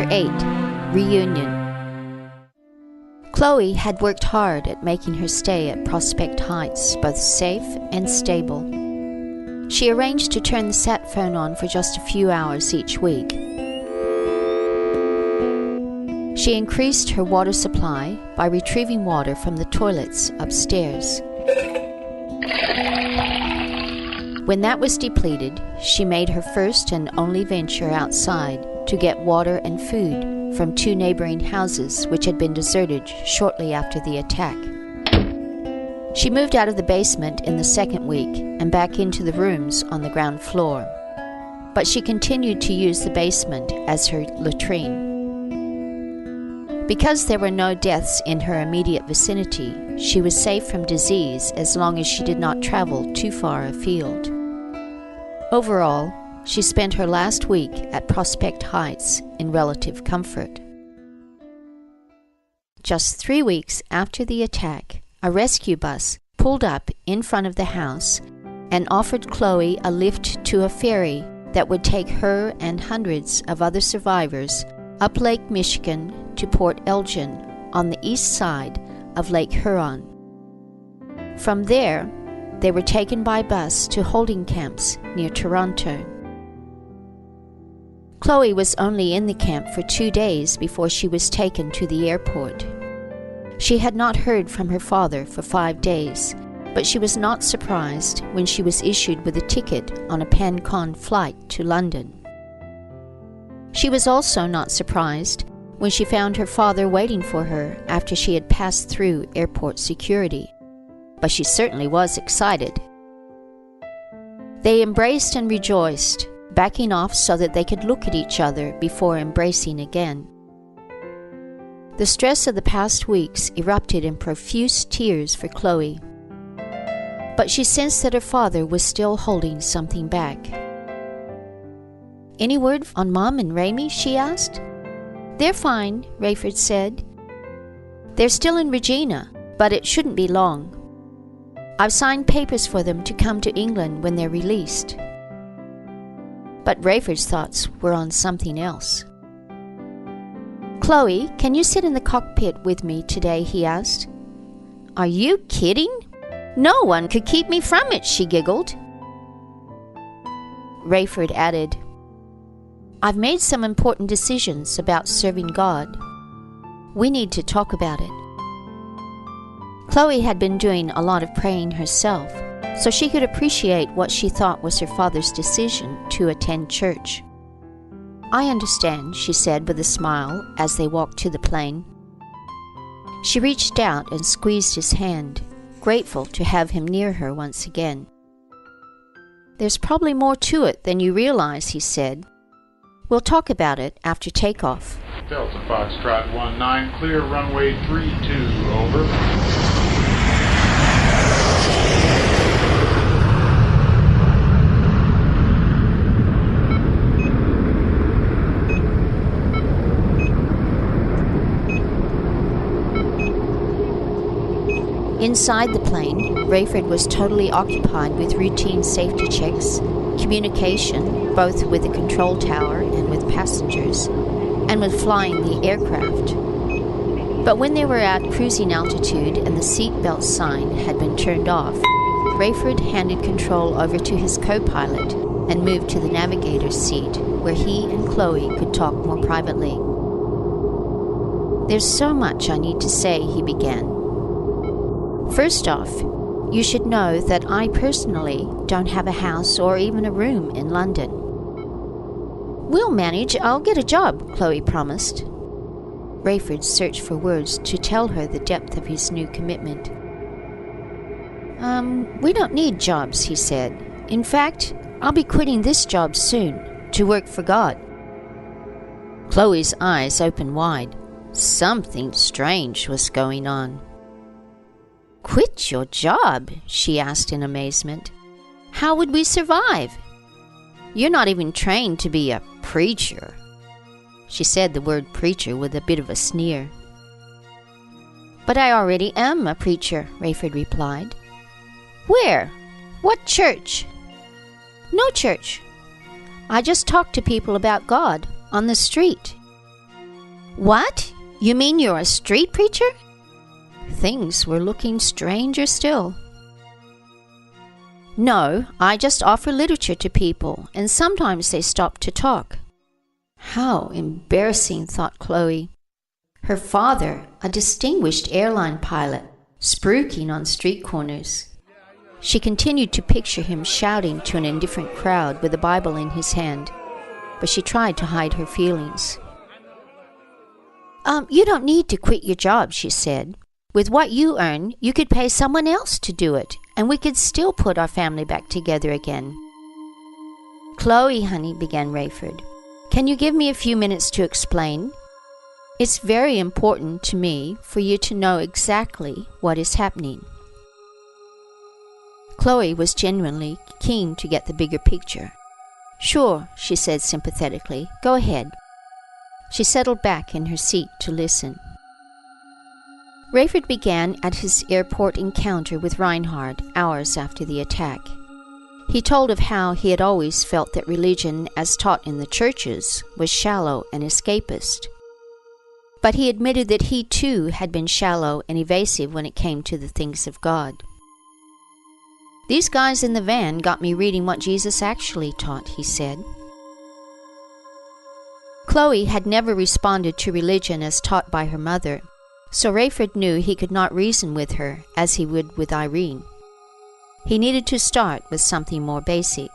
Chapter 8, Reunion. Chloe had worked hard at making her stay at Prospect Heights both safe and stable. She arranged to turn the sat phone on for just a few hours each week. She increased her water supply by retrieving water from the toilets upstairs. When that was depleted, she made her first and only venture outside to get water and food from 2 neighboring houses which had been deserted shortly after the attack. She moved out of the basement in the second week and back into the rooms on the ground floor, but she continued to use the basement as her latrine. Because there were no deaths in her immediate vicinity, she was safe from disease as long as she did not travel too far afield. Overall, she spent her last week at Prospect Heights in relative comfort. Just 3 weeks after the attack, a rescue bus pulled up in front of the house and offered Chloe a lift to a ferry that would take her and hundreds of other survivors up Lake Michigan to Port Elgin on the east side of Lake Huron. From there, they were taken by bus to holding camps near Toronto. Chloe was only in the camp for 2 days before she was taken to the airport. She had not heard from her father for 5 days, but she was not surprised when she was issued with a ticket on a PanCon flight to London. She was also not surprised when she found her father waiting for her after she had passed through airport security, but she certainly was excited. They embraced and rejoiced, backing off so that they could look at each other before embracing again. The stress of the past weeks erupted in profuse tears for Chloe, but she sensed that her father was still holding something back. "Any word on Mom and Raymie?" she asked. "They're fine," Rayford said. "They're still in Regina, but it shouldn't be long. I've signed papers for them to come to England when they're released." But Rayford's thoughts were on something else. "Chloe, can you sit in the cockpit with me today?" he asked. "Are you kidding? No one could keep me from it," she giggled. Rayford added, "I've made some important decisions about serving God. We need to talk about it." Chloe had been doing a lot of praying herself, so she could appreciate what she thought was her father's decision to attend church. "I understand," she said with a smile as they walked to the plane. She reached out and squeezed his hand, grateful to have him near her once again. "There's probably more to it than you realize," he said. "We'll talk about it after takeoff." Delta Foxtrot 19, clear runway 32, over. Inside the plane, Rayford was totally occupied with routine safety checks, communication, both with the control tower and with passengers, and with flying the aircraft. But when they were at cruising altitude and the seatbelt sign had been turned off, Rayford handed control over to his co-pilot and moved to the navigator's seat, where he and Chloe could talk more privately. "There's so much I need to say," he began. "First off, you should know that I personally don't have a house or even a room in London." "We'll manage. I'll get a job," Chloe promised. Rayford searched for words to tell her the depth of his new commitment. We don't need jobs," he said. "In fact, I'll be quitting this job soon, to work for God." Chloe's eyes opened wide. Something strange was going on. "Quit your job?" she asked in amazement. "How would we survive? You're not even trained to be a preacher." She said the word preacher with a bit of a sneer. "But I already am a preacher," Rayford replied. "Where? What church?" "No church. I just talk to people about God on the street." What? You mean you're a street preacher? Things were looking stranger still. No, I just offer literature to people, and sometimes they stop to talk. How embarrassing, thought Chloe. Her father, a distinguished airline pilot, spruiking on street corners. She continued to picture him shouting to an indifferent crowd with a Bible in his hand, but she tried to hide her feelings. You don't need to quit your job, she said. With what you earn, you could pay someone else to do it, and we could still put our family back together again. Chloe, honey, began Rayford. Can you give me a few minutes to explain? It's very important to me for you to know exactly what is happening. Chloe was genuinely keen to get the bigger picture. Sure, she said sympathetically. Go ahead. She settled back in her seat to listen. Rayford began at his airport encounter with Reinhard hours after the attack. He told of how he had always felt that religion, as taught in the churches, was shallow and escapist. But he admitted that he too had been shallow and evasive when it came to the things of God. These guys in the van got me reading what Jesus actually taught, he said. Chloe had never responded to religion as taught by her mother, so Rayford knew he could not reason with her as he would with Irene. He needed to start with something more basic.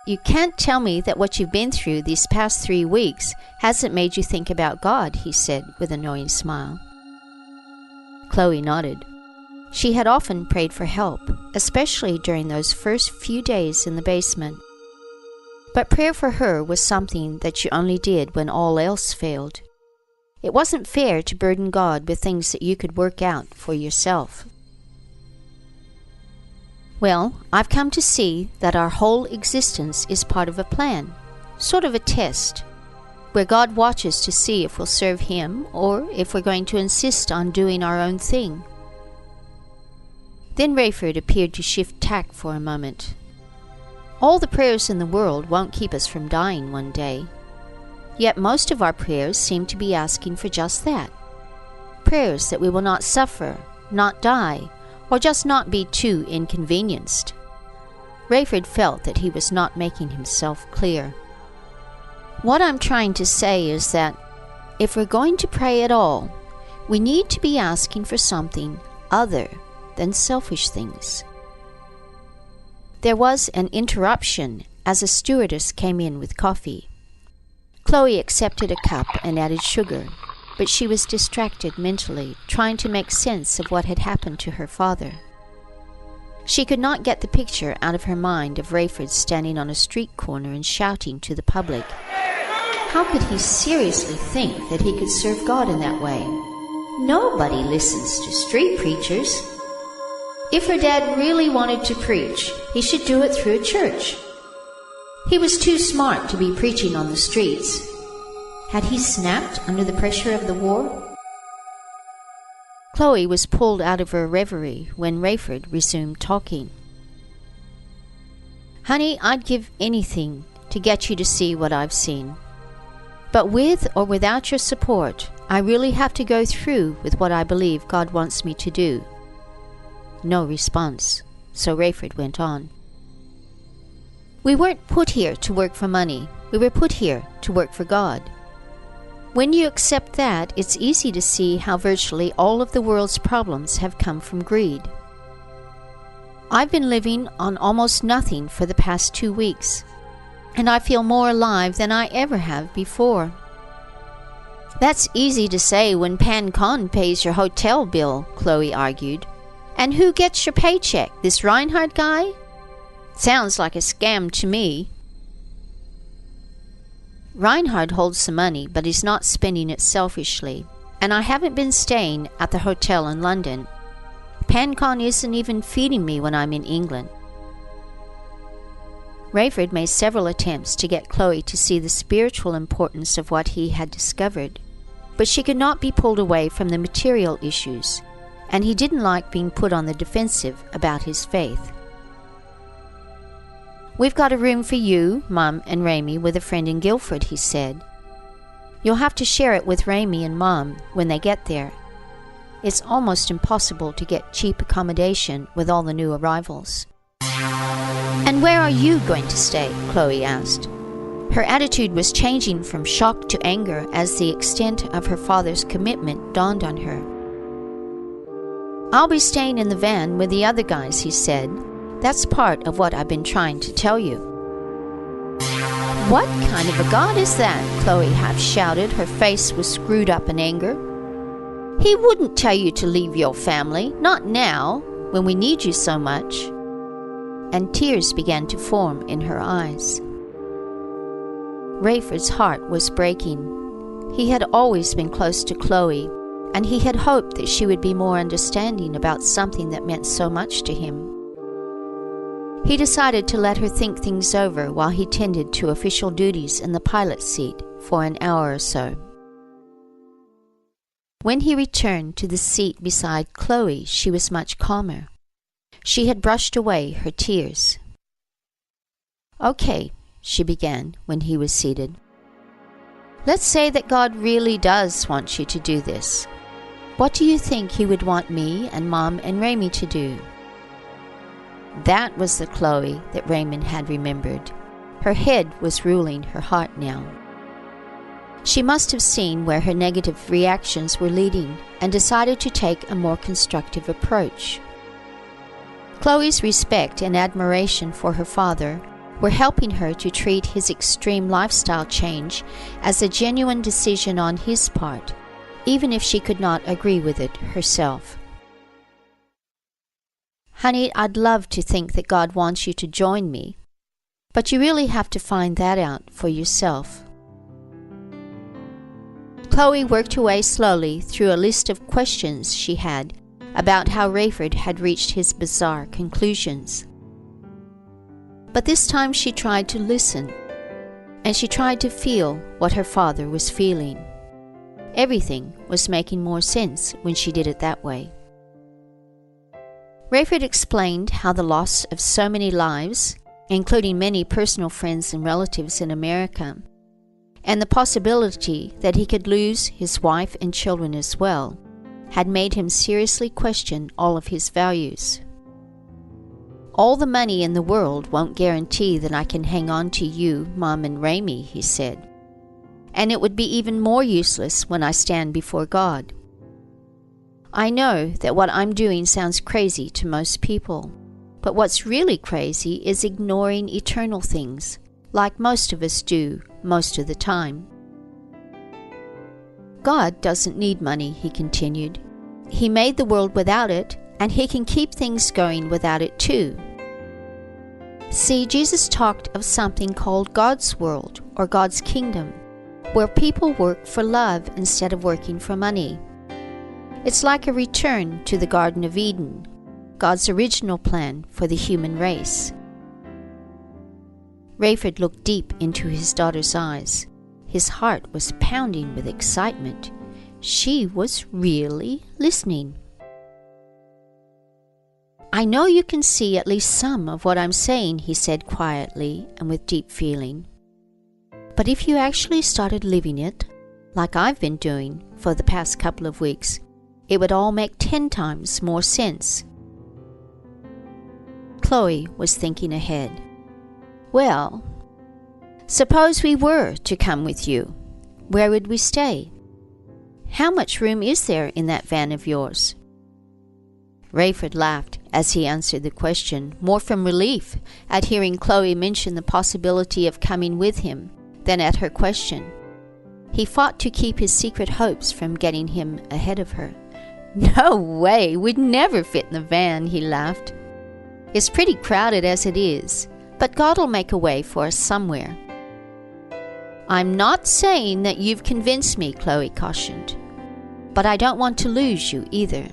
You can't tell me that what you've been through these past 3 weeks hasn't made you think about God, he said with a knowing smile. Chloe nodded. She had often prayed for help, especially during those first few days in the basement. But prayer for her was something that you only did when all else failed. It wasn't fair to burden God with things that you could work out for yourself. Well, I've come to see that our whole existence is part of a plan, sort of a test, where God watches to see if we'll serve Him or if we're going to insist on doing our own thing. Then Rayford appeared to shift tack for a moment. All the prayers in the world won't keep us from dying one day. Yet most of our prayers seem to be asking for just that. Prayers that we will not suffer, not die, or just not be too inconvenienced. Rayford felt that he was not making himself clear. What I'm trying to say is that if we're going to pray at all, we need to be asking for something other than selfish things. There was an interruption as a stewardess came in with coffee. Chloe accepted a cup and added sugar, but she was distracted mentally, trying to make sense of what had happened to her father. She could not get the picture out of her mind of Rayford standing on a street corner and shouting to the public. How could he seriously think that he could serve God in that way? Nobody listens to street preachers. If her dad really wanted to preach, he should do it through a church. He was too smart to be preaching on the streets. Had he snapped under the pressure of the war? Chloe was pulled out of her reverie when Rayford resumed talking. Honey, I'd give anything to get you to see what I've seen. But with or without your support, I really have to go through with what I believe God wants me to do. No response, so Rayford went on. We weren't put here to work for money. We were put here to work for God. When you accept that, it's easy to see how virtually all of the world's problems have come from greed. I've been living on almost nothing for the past 2 weeks, and I feel more alive than I ever have before. That's easy to say when PanCon pays your hotel bill, Chloe argued. And who gets your paycheck? This Reinhard guy? Sounds like a scam to me. Reinhard holds some money, but he's not spending it selfishly, and I haven't been staying at the hotel in London. PanCon isn't even feeding me when I'm in England. Rayford made several attempts to get Chloe to see the spiritual importance of what he had discovered, but she could not be pulled away from the material issues, and he didn't like being put on the defensive about his faith. We've got a room for you, Mum, and Raymie with a friend in Guildford, he said. You'll have to share it with Raymie and Mom when they get there. It's almost impossible to get cheap accommodation with all the new arrivals." "And where are you going to stay?" Chloe asked. Her attitude was changing from shock to anger as the extent of her father's commitment dawned on her. "I'll be staying in the van with the other guys," he said. "That's part of what I've been trying to tell you." "What kind of a God is that?" Chloe half shouted. Her face was screwed up in anger. "He wouldn't tell you to leave your family, not now, when we need you so much." And tears began to form in her eyes. Rayford's heart was breaking. He had always been close to Chloe, and he had hoped that she would be more understanding about something that meant so much to him. He decided to let her think things over while he tended to official duties in the pilot's seat for an hour or so. When he returned to the seat beside Chloe, she was much calmer. She had brushed away her tears. "Okay," she began when he was seated. "Let's say that God really does want you to do this. What do you think he would want me and Mom and Raymie to do?" That was the Chloe that Raymond had remembered. Her head was ruling her heart now. She must have seen where her negative reactions were leading and decided to take a more constructive approach. Chloe's respect and admiration for her father were helping her to treat his extreme lifestyle change as a genuine decision on his part, even if she could not agree with it herself. "Honey, I'd love to think that God wants you to join me, but you really have to find that out for yourself." Chloe worked her way slowly through a list of questions she had about how Rayford had reached his bizarre conclusions. But this time she tried to listen, and she tried to feel what her father was feeling. Everything was making more sense when she did it that way. Rayford explained how the loss of so many lives, including many personal friends and relatives in America, and the possibility that he could lose his wife and children as well, had made him seriously question all of his values. "All the money in the world won't guarantee that I can hang on to you, Mom and Raymie," he said. "And it would be even more useless when I stand before God. I know that what I'm doing sounds crazy to most people, but what's really crazy is ignoring eternal things, like most of us do most of the time." "God doesn't need money," he continued. "He made the world without it, and he can keep things going without it too. See, Jesus talked of something called God's world, or God's kingdom, where people work for love instead of working for money. It's like a return to the Garden of Eden, God's original plan for the human race." Rayford looked deep into his daughter's eyes. His heart was pounding with excitement. She was really listening. "I know you can see at least some of what I'm saying," he said quietly and with deep feeling. "But if you actually started living it, like I've been doing for the past couple of weeks, it would all make 10 times more sense." Chloe was thinking ahead. "Well, suppose we were to come with you. Where would we stay? How much room is there in that van of yours?" Rayford laughed as he answered the question, more from relief at hearing Chloe mention the possibility of coming with him than at her question. He fought to keep his secret hopes from getting him ahead of her. "No way, we'd never fit in the van," he laughed. "It's pretty crowded as it is, but God'll make a way for us somewhere." "I'm not saying that you've convinced me," Chloe cautioned, "but I don't want to lose you either."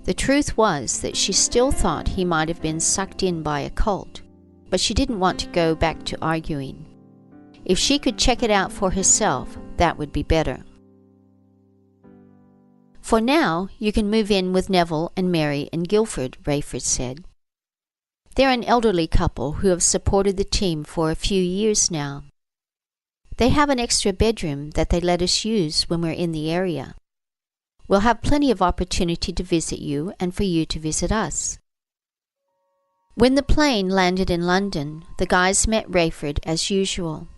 The truth was that she still thought he might have been sucked in by a cult, but she didn't want to go back to arguing. If she could check it out for herself, that would be better. "For now, you can move in with Neville and Mary and Guilford," Rayford said. "They're an elderly couple who have supported the team for a few years now. They have an extra bedroom that they let us use when we're in the area. We'll have plenty of opportunity to visit you and for you to visit us." When the plane landed in London, the guys met Rayford as usual.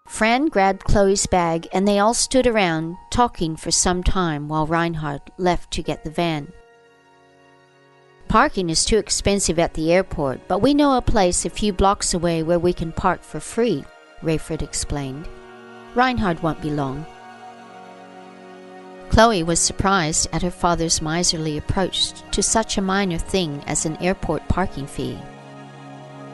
Fran grabbed Chloe's bag and they all stood around talking for some time while Reinhard left to get the van. "Parking is too expensive at the airport, but we know a place a few blocks away where we can park for free," Rayford explained. "Reinhard won't be long." Chloe was surprised at her father's miserly approach to such a minor thing as an airport parking fee.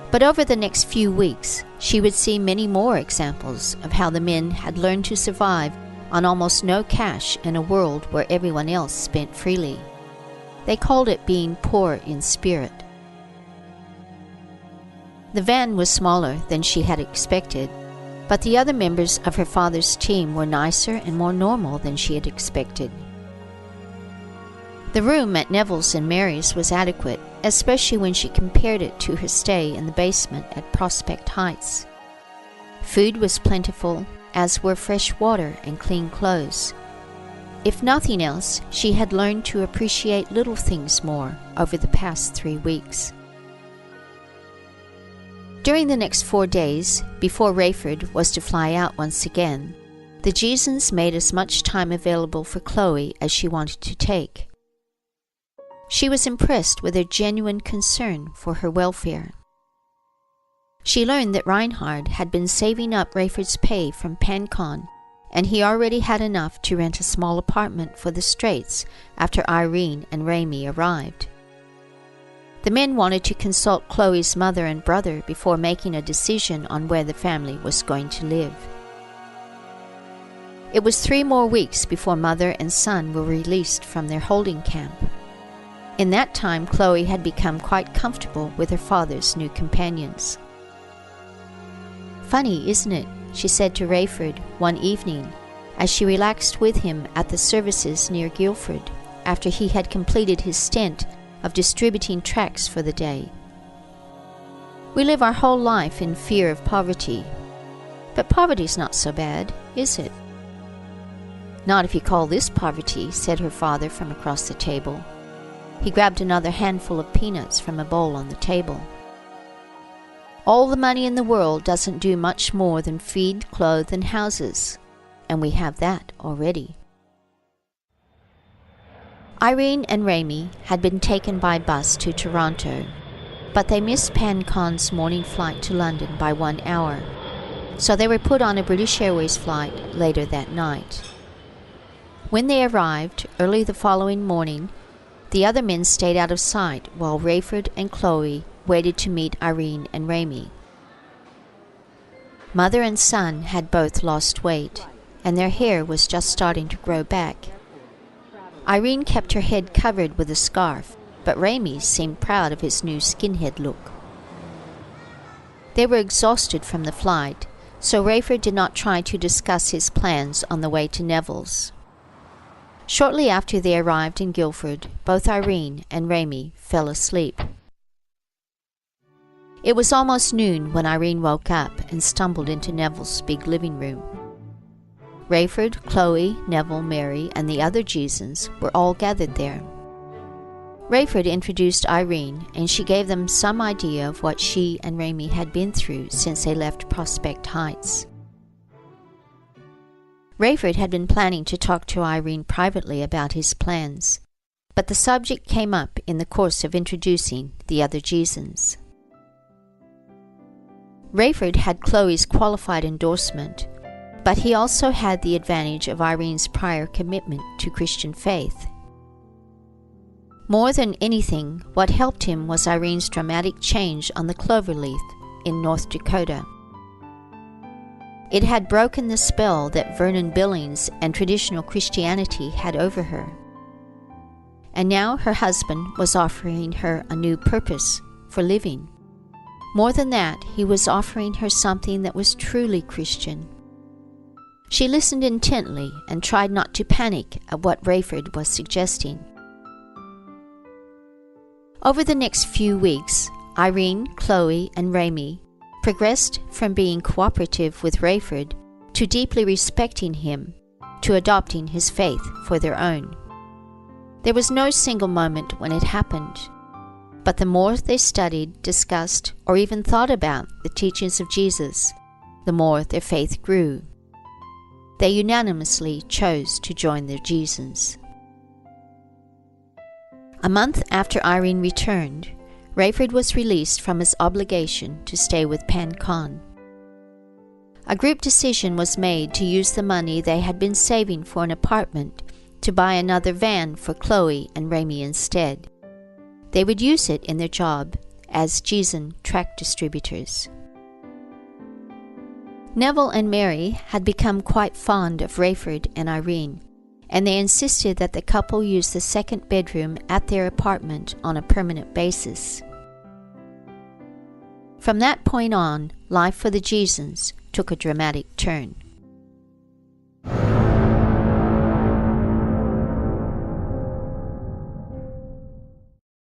But over the next few weeks, she would see many more examples of how the men had learned to survive on almost no cash in a world where everyone else spent freely. They called it being poor in spirit. The van was smaller than she had expected, but the other members of her father's team were nicer and more normal than she had expected. The room at Neville's and Mary's was adequate, especially when she compared it to her stay in the basement at Prospect Heights. Food was plentiful, as were fresh water and clean clothes. If nothing else, she had learned to appreciate little things more over the past 3 weeks. During the next 4 days, before Rayford was to fly out once again, the Jeesons made as much time available for Chloe as she wanted to take. She was impressed with their genuine concern for her welfare. She learned that Reinhard had been saving up Rayford's pay from PanCon, and he already had enough to rent a small apartment for the Straits after Irene and Raymie arrived. The men wanted to consult Chloe's mother and brother before making a decision on where the family was going to live. It was 3 more weeks before mother and son were released from their holding camp. In that time, Chloe had become quite comfortable with her father's new companions. "Funny, isn't it?" she said to Rayford one evening as she relaxed with him at the services near Guildford after he had completed his stint of distributing tracts for the day. "We live our whole life in fear of poverty. But poverty's not so bad, is it?" "Not if you call this poverty," said her father from across the table. He grabbed another handful of peanuts from a bowl on the table. "All the money in the world doesn't do much more than feed, clothe, and houses, and we have that already." Irene and Raymie had been taken by bus to Toronto, but they missed PanCon's morning flight to London by 1 hour, so they were put on a British Airways flight later that night. When they arrived early the following morning, the other men stayed out of sight while Rayford and Chloe waited to meet Irene and Raymie. Mother and son had both lost weight, and their hair was just starting to grow back. Irene kept her head covered with a scarf, but Raymie seemed proud of his new skinhead look. They were exhausted from the flight, so Rayford did not try to discuss his plans on the way to Neville's. Shortly after they arrived in Guildford, both Irene and Raymie fell asleep. It was almost noon when Irene woke up and stumbled into Neville's big living room. Rayford, Chloe, Neville, Mary, and the other Jeesons were all gathered there. Rayford introduced Irene, and she gave them some idea of what she and Raymie had been through since they left Prospect Heights. Rayford had been planning to talk to Irene privately about his plans, but the subject came up in the course of introducing the other Jeesons. Rayford had Chloe's qualified endorsement, but he also had the advantage of Irene's prior commitment to Christian faith. More than anything, what helped him was Irene's dramatic change on the Cloverleaf in North Dakota. It had broken the spell that Vernon Billings and traditional Christianity had over her. And now her husband was offering her a new purpose for living. More than that, he was offering her something that was truly Christian. She listened intently and tried not to panic at what Rayford was suggesting. Over the next few weeks, Irene, Chloe, and Raymie progressed from being cooperative with Rayford to deeply respecting him, to adopting his faith for their own. There was no single moment when it happened, but the more they studied, discussed, or even thought about the teachings of Jesus, the more their faith grew. They unanimously chose to join their Jesus. A month after Irene returned, Rayford was released from his obligation to stay with Con. A group decision was made to use the money they had been saving for an apartment to buy another van for Chloe and Raymie instead. They would use it in their job as Jesus tract distributors. Neville and Mary had become quite fond of Rayford and Irene, and they insisted that the couple use the second bedroom at their apartment on a permanent basis. From that point on, life for the Jesons took a dramatic turn.